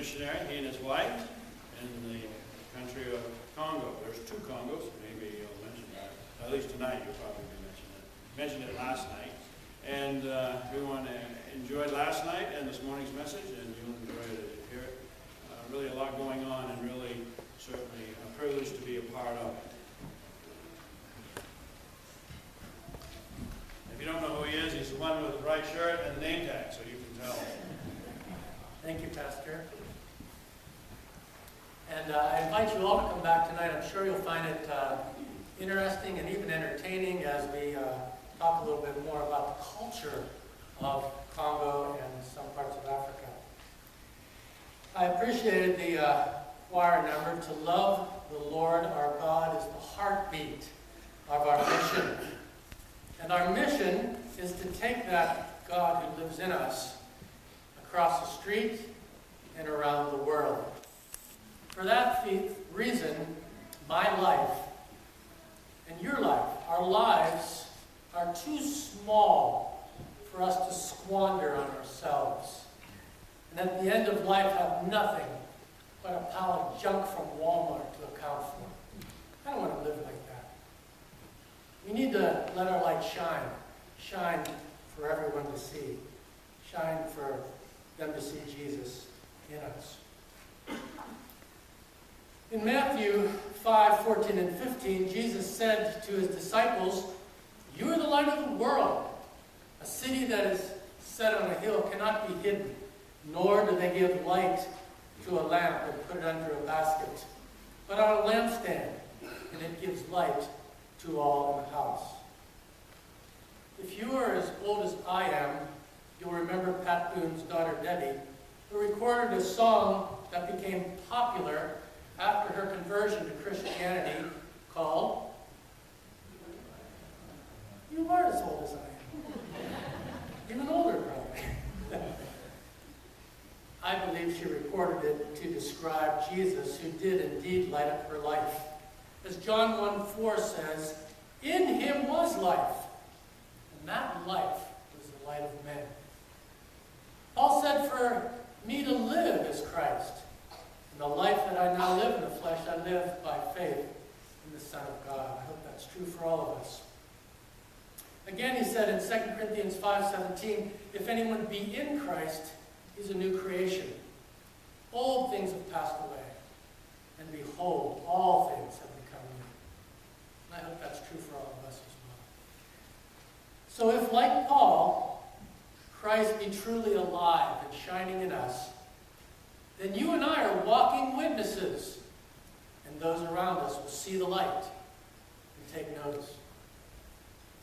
Missionary, he and his wife, in the country of Congo. There's two Congos. Maybe you'll mention that. At least tonight you'll probably mention it. Mentioned it last night. And we want to enjoy last night and this morning's message, and you'll enjoy it as you hear it. Really a lot going on, and really certainly a privilege to be a part of it. If you don't know who he is, he's the one with the bright shirt and the name tag, so you can tell. Thank you, Pastor. And I invite you all to come back tonight. I'm sure you'll find it interesting and even entertaining as we talk a little bit more about the culture of Congo and some parts of Africa. I appreciated the choir number, "To love the Lord our God is the heartbeat of our mission." And our mission is to take that God who lives in us across the street and around the world. For that reason, my life and your life, our lives, are too small for us to squander on ourselves. And at the end of life have nothing but a pile of junk from Walmart to account for. I don't want to live like that. We need to let our light shine. Shine for everyone to see. Shine for them to see Jesus in us. In Matthew 5:14 and 15, Jesus said to his disciples, "You are the light of the world. A city that is set on a hill cannot be hidden, nor do they give light to a lamp and put it under a basket, but on a lampstand, and it gives light to all in the house." If you are as old as I am, you'll remember Pat Boone's daughter Debbie, who recorded a song that became popular after her conversion to Christianity called "You Are As Old As I Am." Even older, probably. I believe she recorded it to describe Jesus, who did indeed light up her life. As John 1:4 says, "In him was life, and that life was the light of men." Paul said, "For me to live is Christ, and the life that I now live in the flesh, I live by faith in the Son of God." I hope that's true for all of us. Again, he said in 2 Corinthians 5:17, "If anyone be in Christ, he's a new creation. Old things have passed away, and behold, all things have become new." And I hope that's true for all of us as well. So if, like Paul, Christ be truly alive and shining in us, then you and I are walking witnesses, and those around us will see the light and take notice.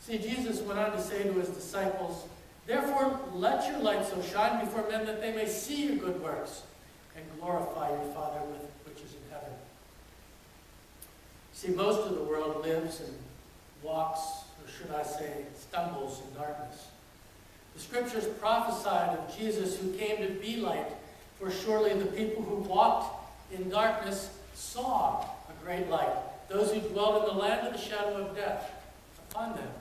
See, Jesus went on to say to his disciples, "Therefore let your light so shine before men that they may see your good works and glorify your Father which is in heaven." See, most of the world lives and walks, or should I say, stumbles in darkness. The scriptures prophesied of Jesus, who came to be light, for surely the people who walked in darkness saw a great light. Those who dwelt in the land of the shadow of death, upon them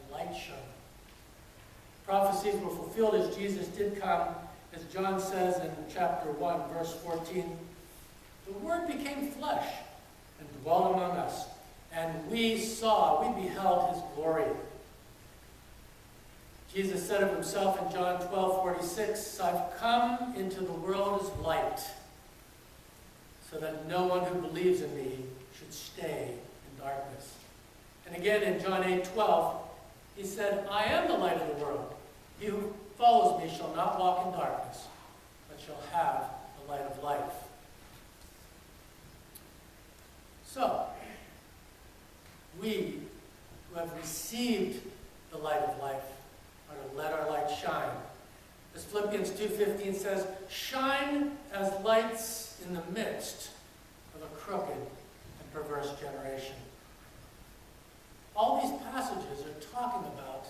a light shone. Prophecies were fulfilled as Jesus did come, as John says in chapter 1, verse 14. "The Word became flesh and dwelt among us, and we beheld his glory." Jesus said of himself in John 12:46, "I've come into the world as light, so that no one who believes in me should stay in darkness." And again in John 8:12, he said, "I am the light of the world. He who follows me shall not walk in darkness, but shall have the light of life." So, we who have received the light of life are to let our light shine. As Philippians 2:15 says, "Shine as lights in the midst of a crooked and perverse generation." All these passages are talking about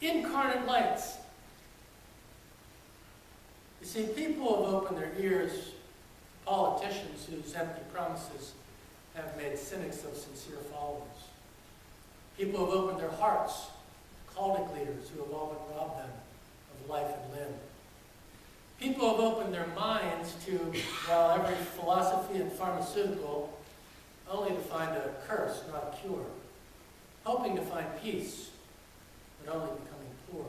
incarnate lights. You see, people have opened their ears to politicians whose empty promises have made cynics of sincere followers. People have opened their hearts to cultic leaders who have all but robbed them of life and limb. People have opened their minds to, well, every philosophy and pharmaceutical only to find a curse, not a cure. Hoping to find peace, but only becoming poor.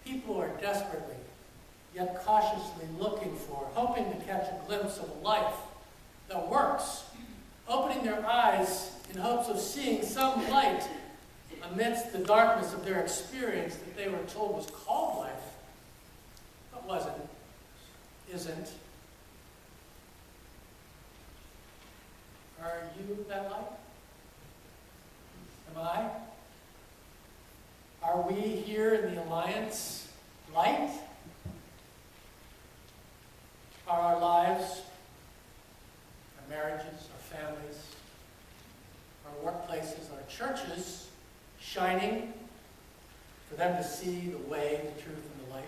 People are desperately, yet cautiously looking for, hoping to catch a glimpse of a life that works, opening their eyes in hopes of seeing some light amidst the darkness of their experience that they were told was called life, but wasn't, isn't. Are you that light? Am I? Are we here in the Alliance light? Are our lives, our marriages, our families, our workplaces, our churches shining for them to see the way, the truth, and the life?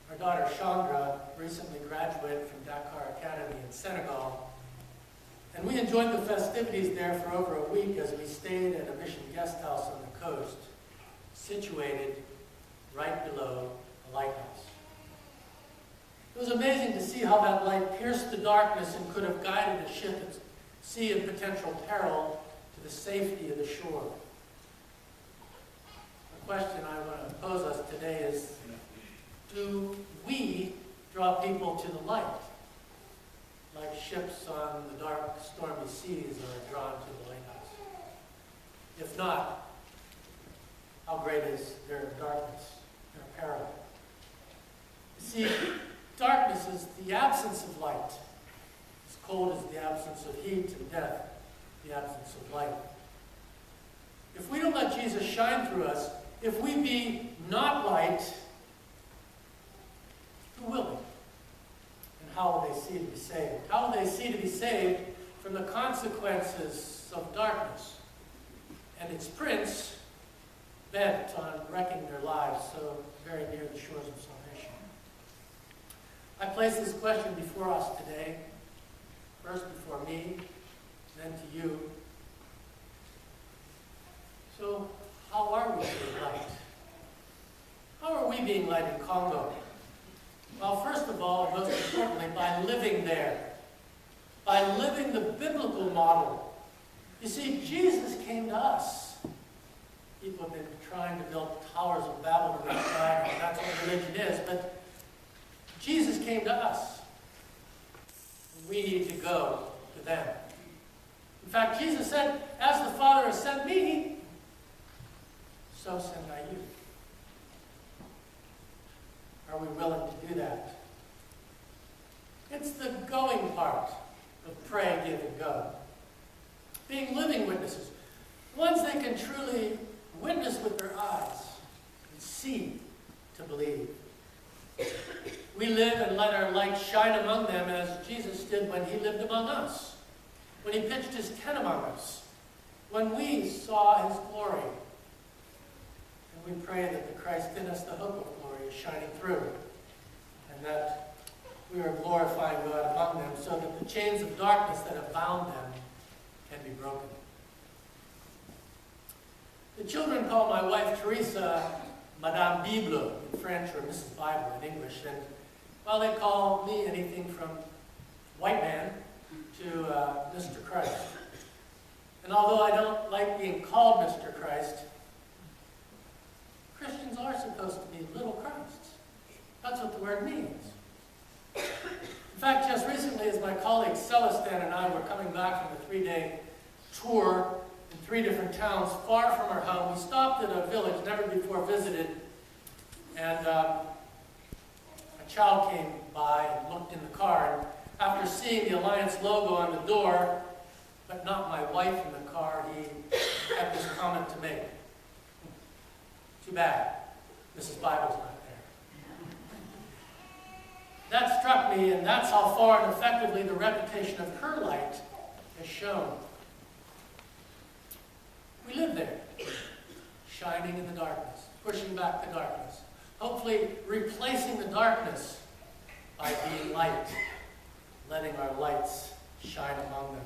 Our daughter Chandra recently graduated from Dakar Academy in Senegal, and we enjoyed the festivities there for over a week as we stayed at a mission guest house on the coast, situated right below a lighthouse. It was amazing to see how that light pierced the darkness and could have guided a ship at sea in potential peril to the safety of the shore. The question I want to pose us today is, do we draw people to the light, like ships on the dark, stormy seas are drawn to the lighthouse? If not, how great is their darkness, their peril? You see, darkness is the absence of light. As cold as the absence of heat, and death, the absence of light. If we don't let Jesus shine through us, if we be not light, who will be? And how will they see to be saved? How will they see to be saved from the consequences of darkness and its prince bent on wrecking their lives so very near the shores of salvation? I place this question before us today, first before me, then to you. So, how are we being light? How are we being light in Congo? Well, first of all, and most importantly, by living there. By living the biblical model. You see, Jesus came to us. People have been trying to build towers of Babel in the sky, and that's what religion is, but Jesus came to us. We need to go to them. In fact, Jesus said, as the Father has sent me, so send I you. Are we willing to do that? It's the going part of pray, give, and go. Being living witnesses. Ones they can truly witness with their eyes and see to believe. We live and let our light shine among them as Jesus did when he lived among us. When he pitched his tent among us. When we saw his glory. And we pray that the Christ in us, the hope of glory, is shining through. And that we are glorifying God among them so that the chains of darkness that have bound them can be broken. The children call my wife Teresa Madame Bible in French or Mrs. Bible in English. And well, they call me anything from white man to Mr. Christ. And although I don't like being called Mr. Christ, Christians are supposed to be little Christs. That's what the word means. In fact, just recently, as my colleague Celestin and I were coming back from a 3-day tour in 3 different towns far from our home, we stopped at a village never before visited, and a child came by and looked in the car, and after seeing the Alliance logo on the door, but not my wife in the car, he had this comment to make. Too bad, Mrs. Bible's not there. That struck me, and that's how far and effectively the reputation of her light has shown. We live there, shining in the darkness, pushing back the darkness, hopefully replacing the darkness by being light, letting our lights shine among them.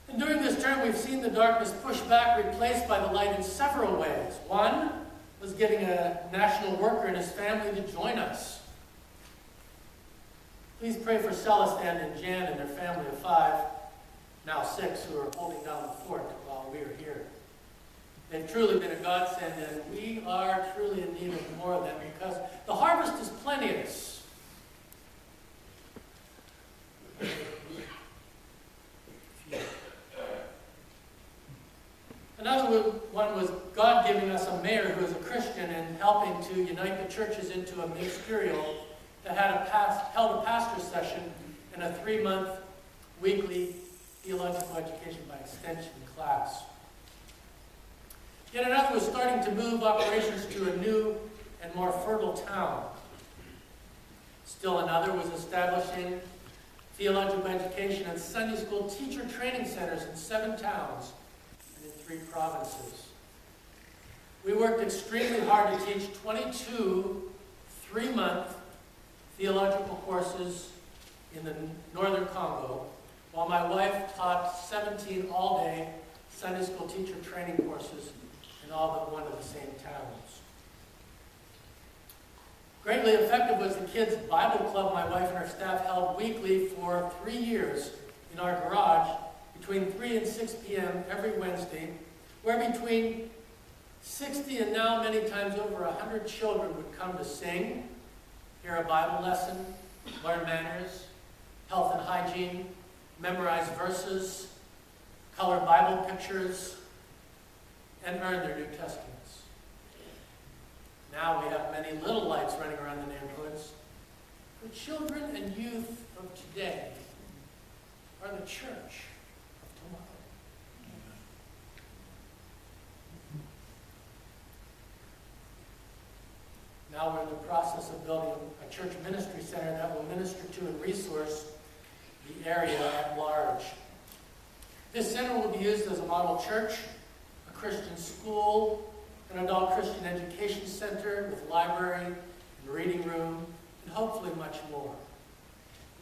And during this term, we've seen the darkness pushed back, replaced by the light in several ways. One, was getting a national worker and his family to join us. Please pray for Celestin and Jan and their family of 5, now 6, who are holding down the fort while we are here. They've truly been a godsend, and we are truly in need of more of them because the harvest is plenteous. Another one was God giving us a mayor who is a Christian and helping to unite the churches into a ministerial that held a pastor session and a 3-month weekly theological education by extension class. Yet another was starting to move operations to a new and more fertile town. Still another was establishing theological education and Sunday school teacher training centers in 7 towns and in 3 provinces. We worked extremely hard to teach 22 3-month theological courses in the northern Congo, while my wife taught 17 all-day Sunday school teacher training courses in all but one of the same towns. Greatly effective was the kids' Bible club my wife and her staff held weekly for 3 years in our garage between 3 and 6 p.m. every Wednesday, where between 60 and now many times over 100 children would come to sing, hear a Bible lesson, learn manners, health and hygiene, memorize verses, color Bible pictures, and earn their New Testaments. Now we have many little lights running around the neighborhoods. The children and youth of today are the church of tomorrow. Now we're in the process of building a church ministry center that will minister to and resource the area at large. This center will be used as a model church, a Christian school, an adult Christian education center with library and reading room, and hopefully much more.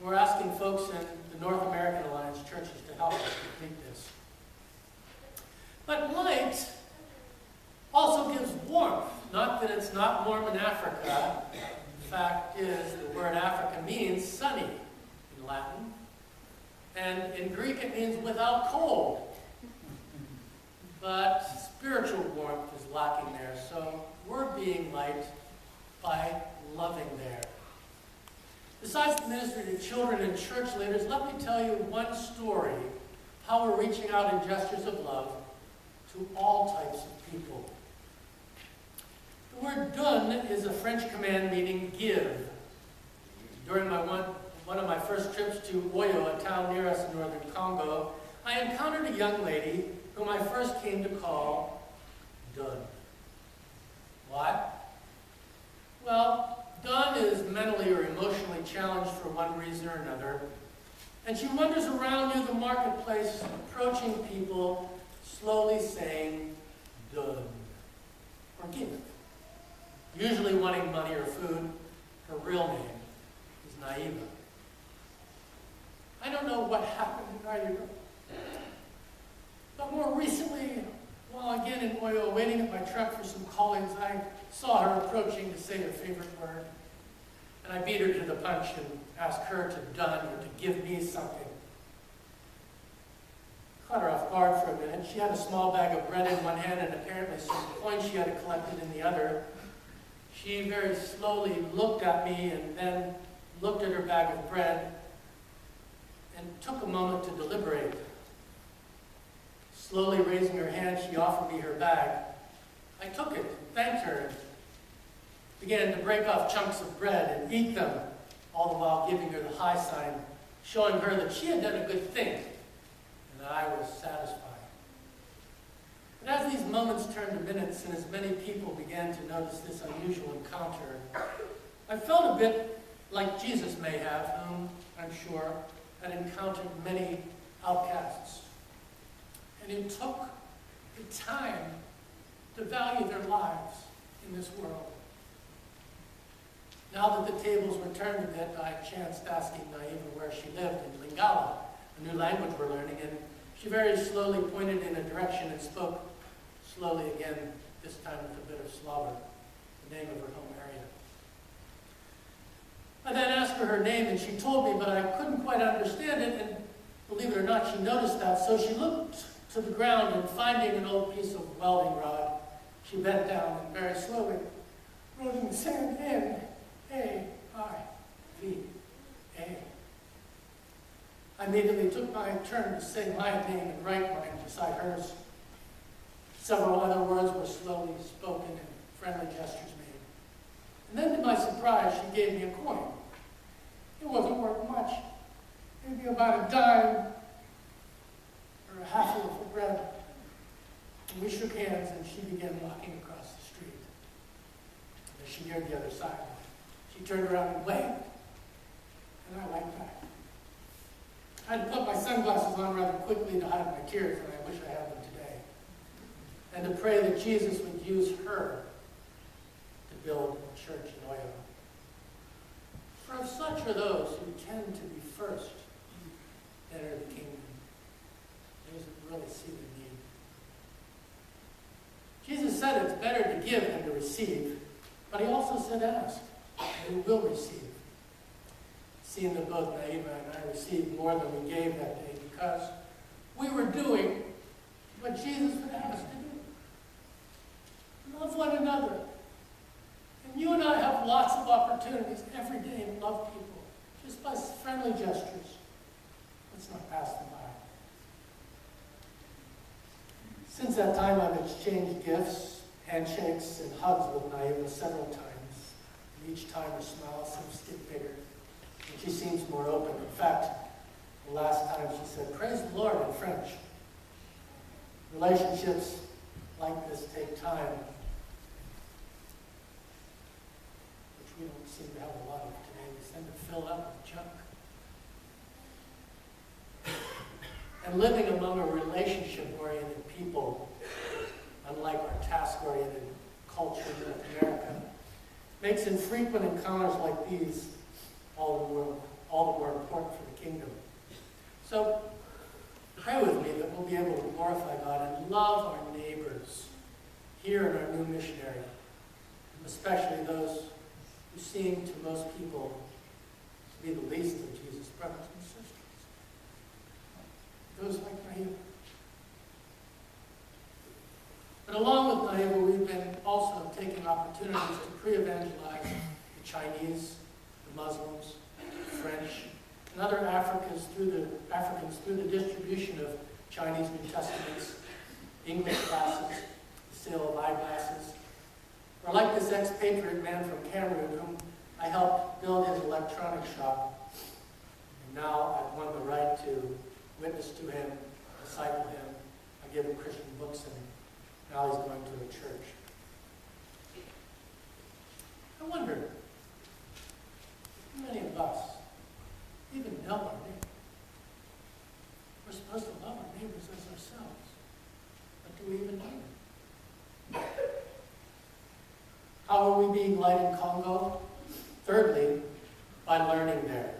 We're asking folks in the North American Alliance churches to help us complete this. But light also gives warmth. Not that it's not warm in Africa. The fact is, the word Africa means sunny in Latin. And in Greek it means without cold. But spiritual warmth is lacking there, so we're being light by loving there. Besides the ministry to children and church leaders, let me tell you one story how we're reaching out in gestures of love to all types of people. The word don is a French command meaning give. During one of my first trips to Oyo, a town near us in northern Congo, I encountered a young lady whom I first came to call Dun. Why? Well, Dun is mentally or emotionally challenged for one reason or another, and she wanders around near the marketplace, approaching people, slowly saying, Dun, or give. Usually wanting money or food. Her real name is Naiva. I don't know what happened to Naiva. But more recently, while again in Oyo, waiting at my truck for some callings, I saw her approaching to say her favorite word. And I beat her to the punch and asked her to dun or to give me something. Caught her off guard for a minute. She had a small bag of bread in one hand and apparently some coins she had collected in the other. She very slowly looked at me and then looked at her bag of bread and took a moment to deliberate. Slowly raising her hand, she offered me her bag. I took it, thanked her, and began to break off chunks of bread and eat them, all the while giving her the high sign, showing her that she had done a good thing and that I was satisfied. But as these moments turned to minutes and as many people began to notice this unusual encounter, I felt a bit like Jesus may have, whom, I'm sure, had encountered many outcasts. And who took the time to value their lives in this world. Now that the tables were turned a bit, I chanced asking Naiva where she lived in Lingala, a new language we're learning, and she very slowly pointed in a direction and spoke slowly again, this time with a bit of slobber. the name of her home area. I then asked her name, and she told me, but I couldn't quite understand it, and believe it or not, she noticed that, so she looked to the ground, and finding an old piece of welding rod, she bent down and very slowly wrote in the sand, N-A-I-V-A. I immediately took my turn to say my name and write mine beside hers. Several other words were slowly spoken and friendly gestures made. And then, to my surprise, she gave me a coin. It wasn't worth much, maybe about a dime or a half a loaf of bread. And we shook hands, and she began walking across the street. As she neared the other side, she turned around and waved, and I waved back. I had to put my sunglasses on rather quickly to hide my tears, and I wish I had them today, and to pray that Jesus would use her to build a church in Oyo. For such are those who tend to be first to enter the kingdom, those who really see the need. Jesus said it's better to give than to receive, but he also said ask, and you will receive. Seeing that both Naima and I received more than we gave that day because we were doing what Jesus would have us to do. Love one another. And you and I have lots of opportunities every day to love people, just by friendly gestures. Let's not pass them by. Since that time, I've exchanged gifts, handshakes, and hugs with Naima several times. And each time her smile seems to get bigger. And she seems more open. In fact, the last time she said, "Praise the Lord" in French. Relationships like this take time, which we don't seem to have a lot of today. We tend to fill up with junk. And living among a relationship-oriented people, unlike our task-oriented culture in North America, makes infrequent encounters like these all the more important for the kingdom. So, pray with me that we'll be able to glorify God and love our neighbors here in our new missionary, especially those who seem to most people to be the least of Jesus' brothers and sisters. Those like Naima. But along with Naima, we've been also taking opportunities to pre-evangelize the Chinese, the Muslims, French, and other Africans through the distribution of Chinese New Testaments, English classes, the sale of eyeglasses, or like this expatriate man from Cameroon whom I helped build his electronic shop. And now I've won the right to witness to him, disciple him. I give him Christian books, and now he's going to a church. I wonder, how many of us even know our neighbor? We're supposed to love our neighbors as ourselves, but do we even know them? How will we be light in Congo? Thirdly, by learning there.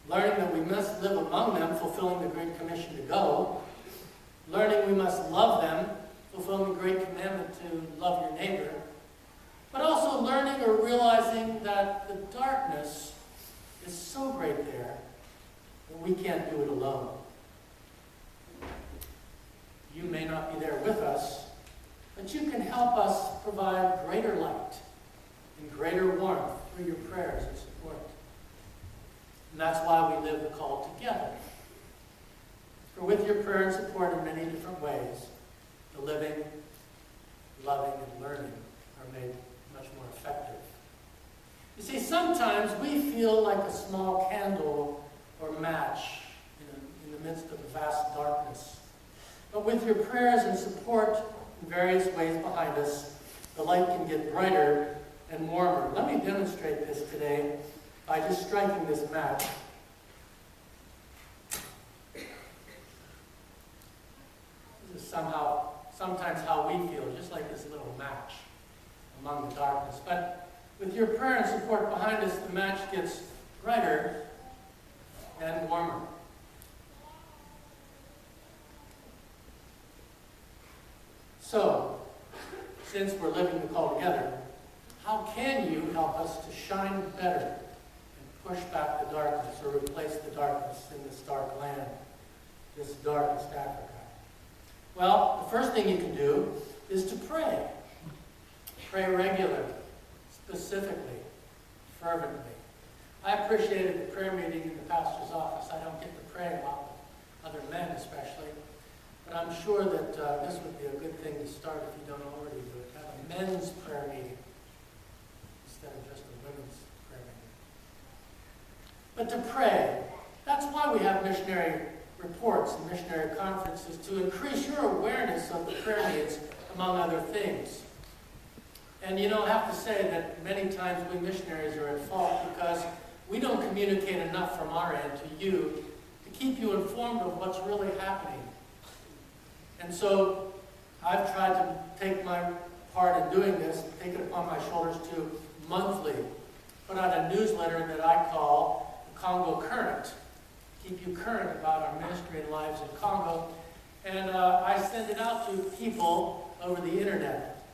Learning that we must live among them, fulfilling the Great Commission to go. Learning we must love them, fulfilling the Great Commandment to love your neighbor. But also learning or realizing that the darkness is so great there that we can't do it alone. You may not be there with us, but you can help us provide greater light and greater warmth through your prayers and support. And that's why we live the call together. For with your prayer and support in many different ways, the living, loving, and learning are made much more effective. You see, sometimes we feel like a small candle or match in the midst of a vast darkness. But with your prayers and support in various ways behind us, the light can get brighter and warmer. Let me demonstrate this today by just striking this match. This is sometimes how we feel, just like this little match among the darkness. But with your prayer and support behind us, the match gets brighter and warmer. So, since we're living the call together, how can you help us to shine better and push back the darkness or replace the darkness in this dark land, this darkest Africa? Well, the first thing you can do is to pray. Pray regularly, specifically, fervently. I appreciated the prayer meeting in the pastor's office. I don't get to pray a lot with other men especially, but I'm sure that this would be a good thing to start if you don't already do it. Have a men's prayer meeting instead of just a women's prayer meeting. But to pray, that's why we have missionary reports and missionary conferences, to increase your awareness of the prayer needs, among other things. And you know, I have to say that many times we missionaries are at fault because we don't communicate enough from our end to you to keep you informed of what's really happening. And so I've tried to take my part in doing this, take it upon my shoulders to monthly put out a newsletter that I call the Congo Current. Keep you current about our ministry and lives in Congo. And I send it out to people over the internet,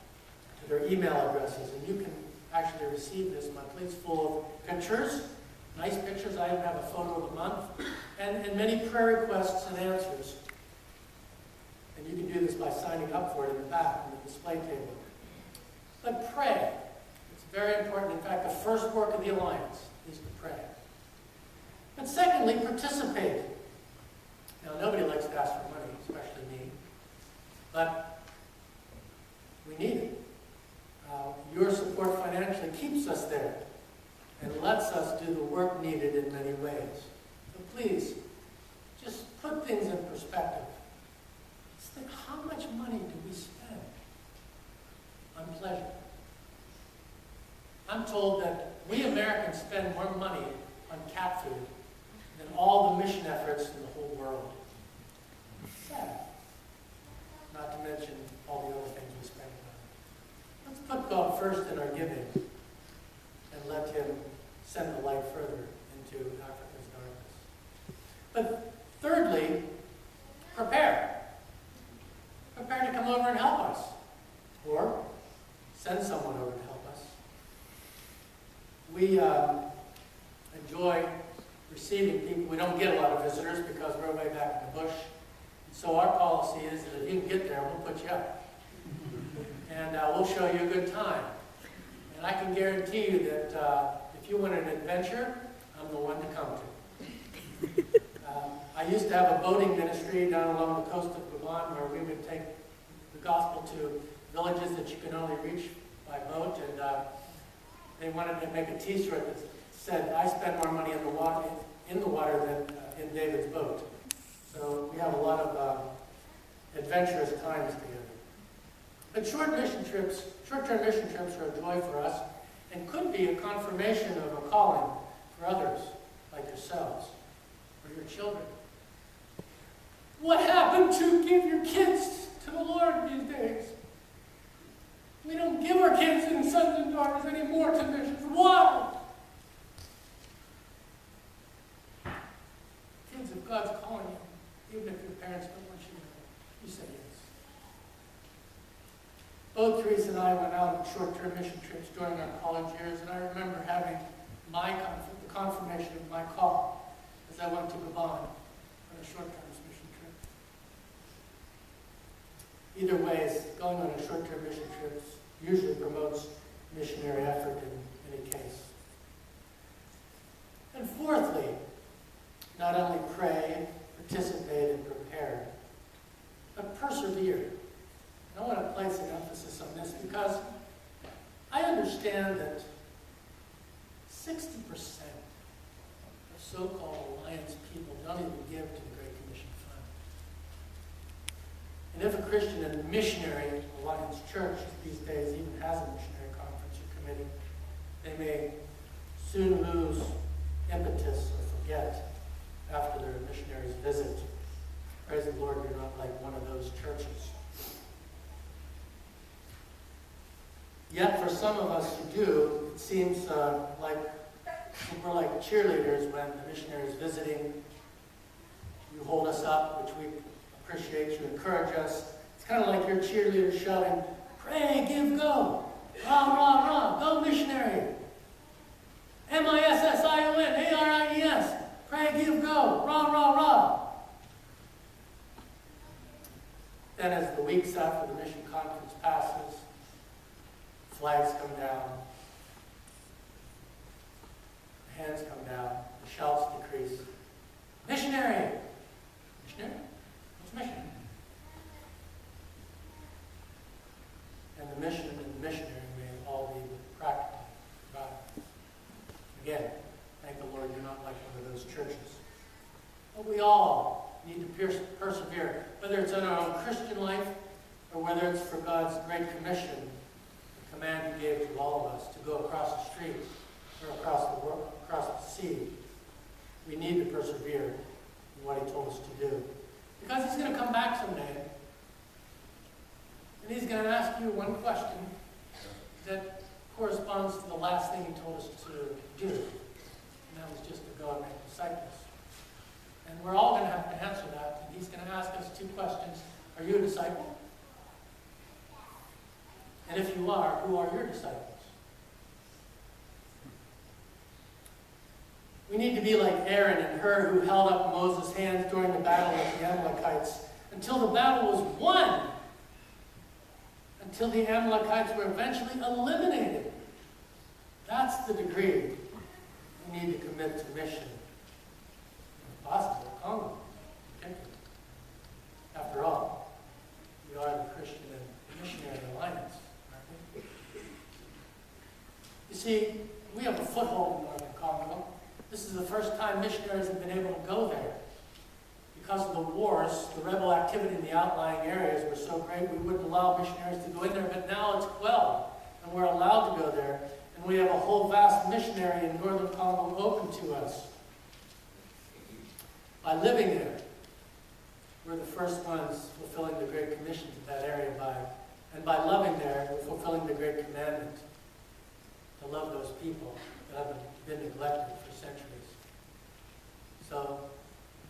to their email addresses. And you can actually receive this monthly. It's full of pictures, nice pictures. I even have a photo of the month. And many prayer requests and answers. And you can do this by signing up for it in the back, on the display table. But pray. It's very important. In fact, the first work of the Alliance is to pray. And secondly, participate. Now, nobody likes to ask for money, especially me. But we need it. Your support financially keeps us there and lets us do the work needed in many ways. So please, just put things in perspective. Just think, how much money do we spend on pleasure? I'm told that we Americans spend more money on cat food than all the mission efforts in the whole world. Sad. Not to mention all the other things we spend on. Let's put God first in our giving and let Him send the light further into Africa's darkness. But thirdly, prepare. Prepare to come over and help us. Or send someone over to help us. We enjoy receiving people. We don't get a lot of visitors because we're way back in the bush. So our policy is that if you can get there, we'll put you up. And we'll show you a good time. And I can guarantee you that if you want an adventure, I'm the one to come to. I used to have a boating ministry down along the coast of Gabon where we would take the gospel to villages that you can only reach by boat. And they wanted to make a t-shirt that said, "I spend more money in the water than in David's boat." So we have a lot of adventurous times together. But short-term mission trips are a joy for us and could be a confirmation of a calling for others like yourselves or your children. What happened to give your kids to the Lord these days? We don't give our kids and sons and daughters anymore to missions. Why? Kids, if God's calling you, even if your parents don't want you to know, you say yes. Both Teresa and I went out on short-term mission trips during our college years, and I remember having the confirmation of my call as I went to Gabon on a short-term mission trip. Either way, going on a short-term mission trip usually promotes missionary effort in any case. And fourthly, not only pray, participate, and prepare, but persevere. I want to place an emphasis on this because I understand that 60% of so-called Alliance people don't even give to the Great Commission Fund. And if a Christian and Missionary Alliance Church these days even has a missionary conference or committee, they may soon lose impetus or forget after their missionary's visit. Praise the Lord, you're not like one of those churches. Yet for some of us who do, it seems like we're like cheerleaders when the missionary is visiting. You hold us up, which we appreciate. You encourage us. It's kind of like your cheerleaders shouting, "Pray, give, go." Rah, rah, rah. Go missionary. MISSIONARIES. Pray, give, go. Rah, rah, rah. Then as the weeks after the mission conference passes, flags come down, the hands come down, the shouts decrease. Missionary! Missionary? What's missionary? And the mission and the missionary may all be practical. Right? Again, thank the Lord you're not like one of those churches. But we all need to persevere, whether it's in our own Christian life or whether it's for God's great commission, the command He gave to all of us to go across the street or across the world, across the sea. We need to persevere in what He told us to do. Because He's going to come back someday, and He's going to ask you one question that corresponds to the last thing He told us to do. And that was just to go and make disciples. And we're all going to have to answer that. And He's going to ask us two questions. Are you a disciple? And if you are, who are your disciples? We need to be like Aaron and Hur, who held up Moses' hands during the battle with the Amalekites until the battle was won, until the Amalekites were eventually eliminated. That's the degree we need to commit to mission. If possible, Congo, particularly. After all, we are the Christian and Missionary Alliance, aren't we? You see, we have a foothold in northern Congo. This is the first time missionaries have been able to go there. Because of the wars, the rebel activity in the outlying areas were so great we wouldn't allow missionaries to go in there, but now it's quelled, and we're allowed to go there. And we have a whole vast missionary in northern Congo open to us. By living there, we're the first ones fulfilling the Great Commission to that area and by loving there, we're fulfilling the Great Commandment to love those people that have been neglected for centuries. So,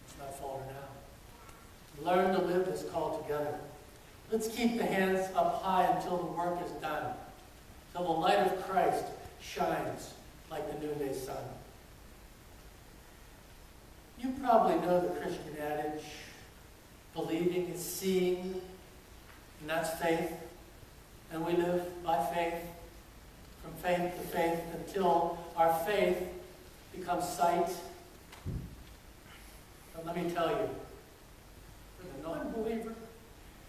let's not falter now. Learn to live this call together. Let's keep the hands up high until the work is done, till the light of Christ shines like the noonday sun. You probably know the Christian adage, believing is seeing, and that's faith. And we live by faith, from faith to faith, until our faith becomes sight. But let me tell you, for the non-believer,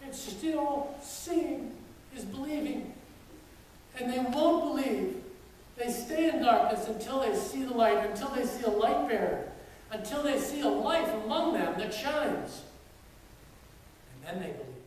it's still seeing is believing. And they won't believe. They stay in darkness until they see the light, until they see a light bearer, until they see a life among them that shines. And then they believe.